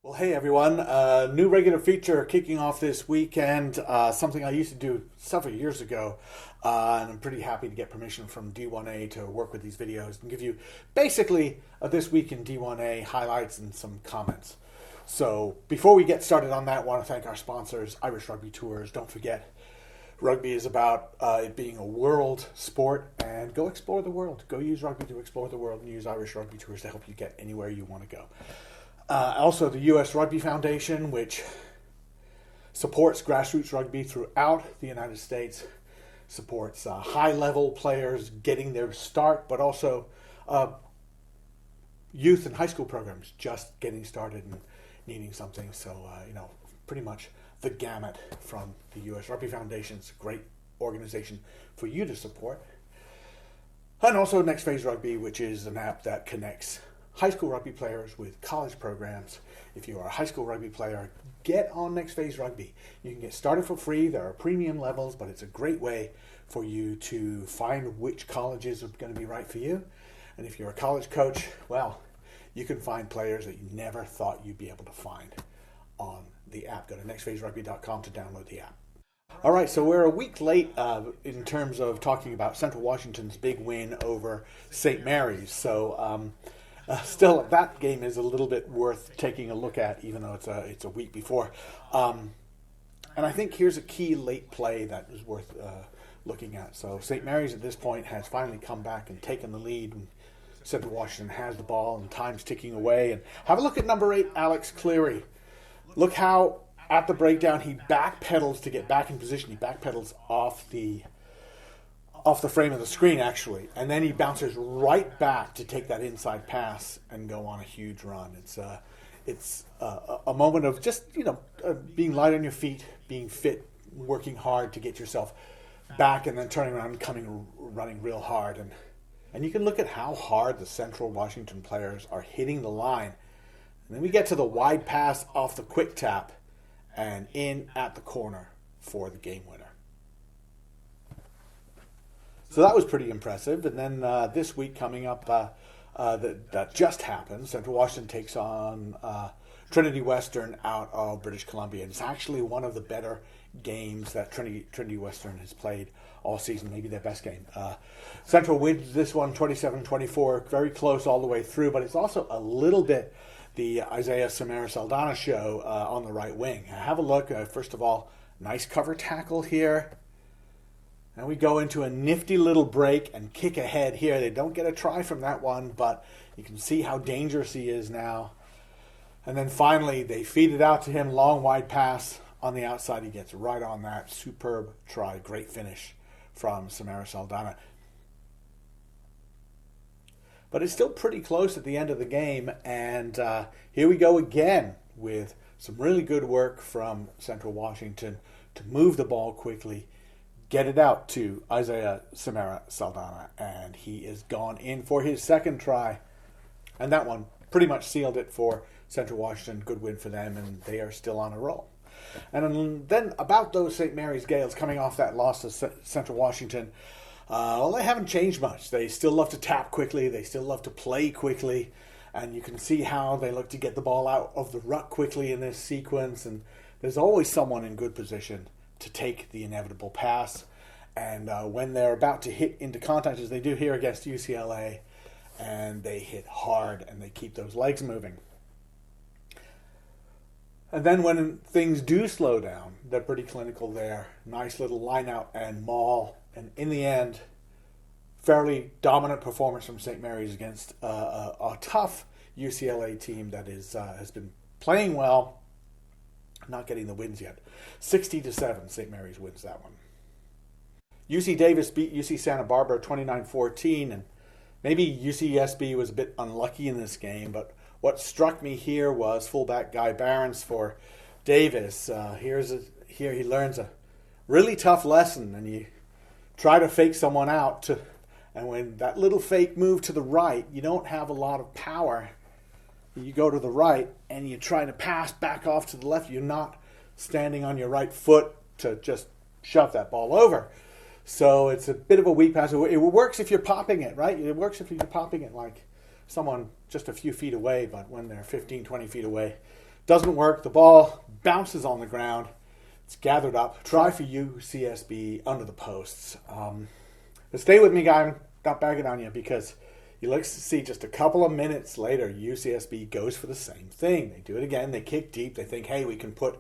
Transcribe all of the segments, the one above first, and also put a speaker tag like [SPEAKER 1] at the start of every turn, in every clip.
[SPEAKER 1] Well, hey everyone, new regular feature kicking off this weekend, something I used to do several years ago, and I'm pretty happy to get permission from D1A to work with these videos and give you basically This Week in D1A highlights and some comments. So before we get started on that, I want to thank our sponsors, Irish Rugby Tours. Don't forget, rugby is about it being a world sport, and go explore the world. Go use rugby to explore the world and use Irish Rugby Tours to help you get anywhere you want to go. Also, the U.S. Rugby Foundation, which supports grassroots rugby throughout the United States, supports high-level players getting their start, but also youth and high school programs just getting started and needing something. So, pretty much the gamut from the U.S. Rugby Foundation. It's a great organization for you to support. And also Next Phase Rugby, which is an app that connects high school rugby players with college programs. If you are a high school rugby player, get on Next Phase Rugby. You can get started for free. There are premium levels, but it's a great way for you to find which colleges are going to be right for you. And if you're a college coach, well, you can find players that you never thought you'd be able to find on the app. Go to nextphaserugby.com to download the app. All right, so we're a week late in terms of talking about Central Washington's big win over St. Mary's. So still, that game is a little bit worth taking a look at, even though it's a week before. And I think here's a key late play that is worth looking at. So St. Mary's at this point has finally come back and taken the lead. And Central Washington has the ball and time's ticking away. And have a look at number 8, Alex Cleary. Look how at the breakdown he backpedals to get back in position. He backpedals off the frame of the screen, actually, and then he bounces right back to take that inside pass and go on a huge run. It's a moment of just being light on your feet, being fit, working hard to get yourself back, and then turning around and running real hard. And you can look at how hard the Central Washington players are hitting the line. And then we get to the wide pass off the quick tap and in at the corner for the game winner. So that was pretty impressive. And then this week coming up, that just happened, Central Washington takes on Trinity Western out of British Columbia. And it's actually one of the better games that Trinity Western has played all season, maybe their best game. Central wins this one 27-24, very close all the way through, but it's also a little bit the Isaiah Samara Saldana show on the right wing. Have a look. First of all, nice cover tackle here. And we go into a nifty little break and kick ahead here. They don't get a try from that one, but you can see how dangerous he is now. And then finally, they feed it out to him, long wide pass on the outside. He gets right on that. Superb try, great finish from Samara Saldana. But it's still pretty close at the end of the game, and here we go again with some really good work from Central Washington to move the ball quickly, get it out to Isaiah Samara Saldana, and he is gone in for his second try. And that one pretty much sealed it for Central Washington. Good win for them, and they are still on a roll. And then about those St. Mary's Gales coming off that loss to Central Washington, well, they haven't changed much. They still love to tap quickly. They still love to play quickly. And you can see how they look to get the ball out of the ruck quickly in this sequence. And there's always someone in good position to take the inevitable pass. And when they're about to hit into contact, as they do here against UCLA, and they hit hard and they keep those legs moving. And then when things do slow down, they're pretty clinical there. Nice little line out and maul. And in the end, fairly dominant performance from St. Mary's against a tough UCLA team that has been playing well, not getting the wins yet. 60-7, St. Mary's wins that one. UC Davis beat UC Santa Barbara 29-14, and maybe UCSB was a bit unlucky in this game, but what struck me here was fullback Guy Barons for Davis. Here he learns a really tough lesson, and you try to fake someone out, and when that little fake move to the right, you don't have a lot of power. You go to the right, and you try to pass back off to the left. You're not standing on your right foot to just shove that ball over. So it's a bit of a weak pass. It works if you're popping it, right? It works if you're popping it like someone just a few feet away, but when they're 15, 20 feet away, Doesn't work. The ball bounces on the ground. It's gathered up. Try for UCSB under the posts. But stay with me, guy. I'm not bagging on you because you look to see just a couple of minutes later, UCSB goes for the same thing. They do it again. They kick deep. They think, hey, we can put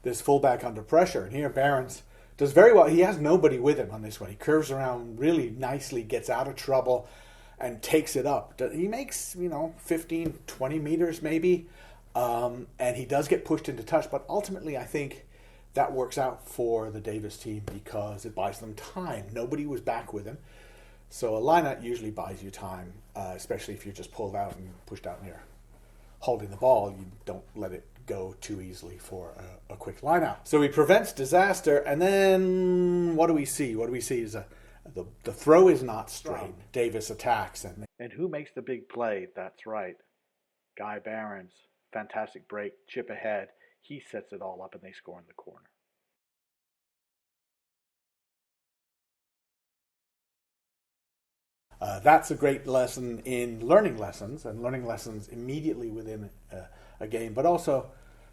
[SPEAKER 1] this fullback under pressure. And here Barons does very well. He has nobody with him on this one. He curves around really nicely, gets out of trouble, and takes it up. He makes, 15, 20 meters maybe. And he does get pushed into touch. But ultimately, I think that works out for the Davis team because it buys them time. Nobody was back with him. So a lineout usually buys you time, especially if you're just pulled out and pushed out and you're holding the ball. You don't let it go too easily for a quick lineout. So he prevents disaster, and then what do we see? What do we see is the throw is not straight. Davis attacks. And who makes the big play? That's right. Guy Barons. Fantastic break, chip ahead. He sets it all up, and they score in the corner. That's a great lesson in learning lessons, and learning lessons immediately within a game, but also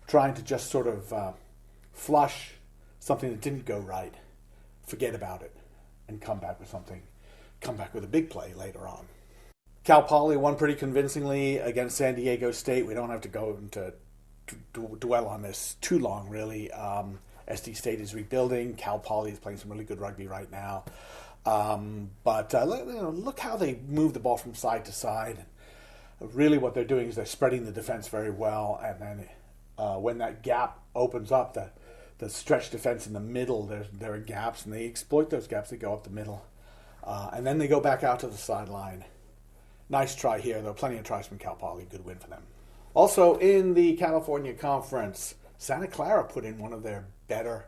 [SPEAKER 1] trying to just sort of flush something that didn't go right, forget about it, and come back with a big play later on. Cal Poly won pretty convincingly against San Diego State. We don't have to go into dwell on this too long, really. SD State is rebuilding. Cal Poly is playing some really good rugby right now. But look how they move the ball from side to side. Really what they're doing is they're spreading the defense very well. And then when that gap opens up, the stretch defense in the middle, there are gaps, and they exploit those gaps. They go up the middle. And then they go back out to the sideline. Nice try here. There are plenty of tries from Cal Poly. Good win for them. Also in the California Conference, Santa Clara put in one of their better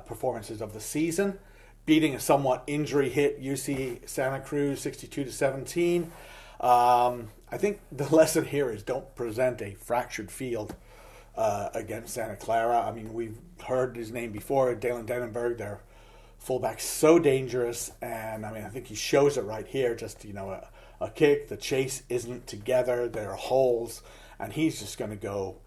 [SPEAKER 1] performances of the season, beating a somewhat injury-hit UC Santa Cruz 62-17. I think the lesson here is don't present a fractured field against Santa Clara. I mean, we've heard his name before, Dalen Dennenberg, their fullback, so dangerous, and I think he shows it right here. Just a kick, the chase isn't together, there are holes, and he's just going to go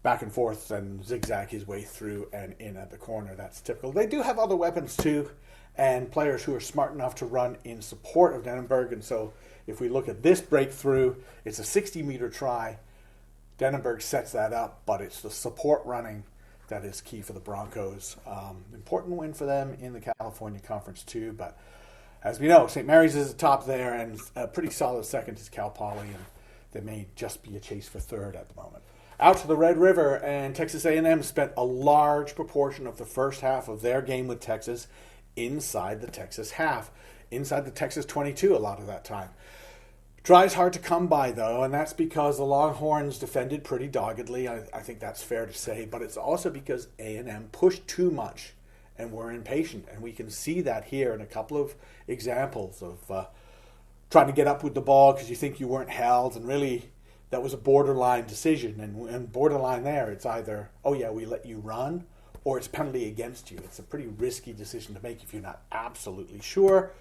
[SPEAKER 1] back and forth and zigzag his way through and in at the corner. That's typical. They do have other weapons too, and players who are smart enough to run in support of Dennenberg. And so if we look at this breakthrough, it's a 60-meter try. Dennenberg sets that up, but it's the support running that is key for the Broncos. Important win for them in the California Conference too, but as we know, St. Mary's is atop there, and a pretty solid second is Cal Poly, and they may just be a chase for third at the moment. Out to the Red River, and Texas A&M spent a large proportion of the first half of their game with Texas inside the Texas half, inside the Texas 22 a lot of that time. Tries hard to come by, though, and that's because the Longhorns defended pretty doggedly. I think that's fair to say, but it's also because A&M pushed too much and were impatient, and we can see that here in a couple of examples of trying to get up with the ball because you think you weren't held, and really that was a borderline decision. And borderline there, it's either, oh yeah, we let you run, or it's penalty against you. It's a pretty risky decision to make if you're not absolutely sure.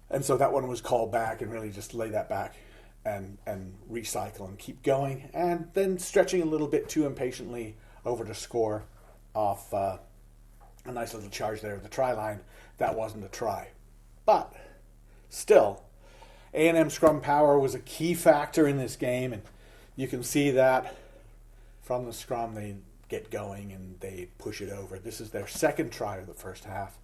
[SPEAKER 1] And so that one was called back, and really just lay that back and recycle and keep going. And then stretching a little bit too impatiently over to score off a nice little charge there at the try line. That wasn't a try. But still, A&M scrum power was a key factor in this game, and you can see that from the scrum they get going and they push it over. This is their second try of the first half,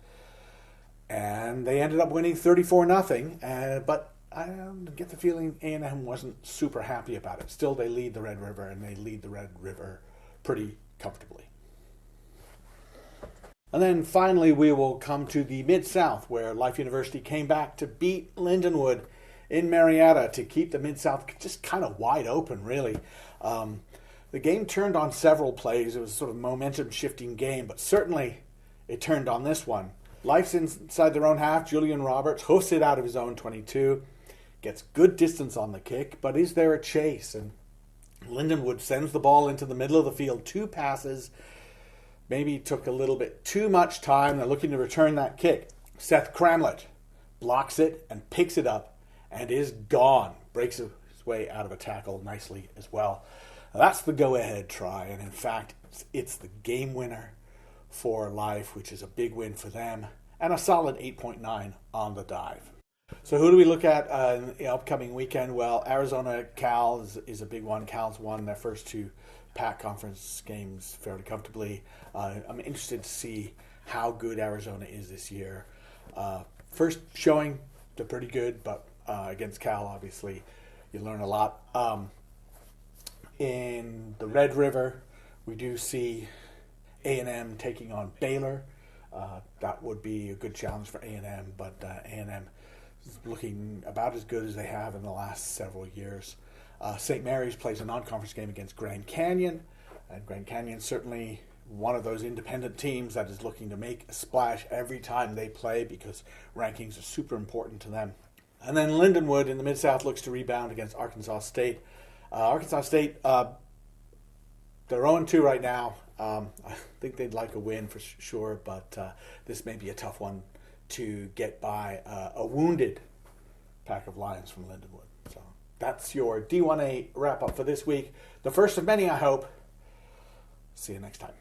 [SPEAKER 1] and they ended up winning 34-0, but I get the feeling A&M wasn't super happy about it. Still, they lead the Red River, and they lead the Red River pretty comfortably. And then finally we will come to the Mid-South, where Life University came back to beat Lindenwood in Marietta to keep the Mid-South just kind of wide open, really. The game turned on several plays. It was sort of a momentum-shifting game, but certainly it turned on this one. Life's inside their own half. Julian Roberts hoofs it out of his own 22, gets good distance on the kick, but is there a chase? And Lindenwood sends the ball into the middle of the field, 2 passes. Maybe took a little bit too much time. They're looking to return that kick. Seth Cramlett blocks it and picks it up and is gone. Breaks his way out of a tackle nicely as well. That's the go-ahead try, and in fact, it's the game winner for Life, which is a big win for them, and a solid 8.9 on the dive. So who do we look at in the upcoming weekend? Well, Arizona-Cal is a big one. Cal's won their first two Pac conference games fairly comfortably. I'm interested to see how good Arizona is this year. First showing, they're pretty good, but against Cal, obviously, you learn a lot. In the Red River, we do see A&M taking on Baylor. That would be a good challenge for A&M, but A&M is looking about as good as they have in the last several years. St. Mary's plays a non-conference game against Grand Canyon, and Grand Canyon certainly one of those independent teams that is looking to make a splash every time they play because rankings are super important to them. And then Lindenwood in the Mid-South looks to rebound against Arkansas State. Arkansas State, they're 0-2 right now. I think they'd like a win for sure, but this may be a tough one to get by a wounded pack of Lions from Lindenwood. So that's your D1A wrap-up for this week. The first of many, I hope. See you next time.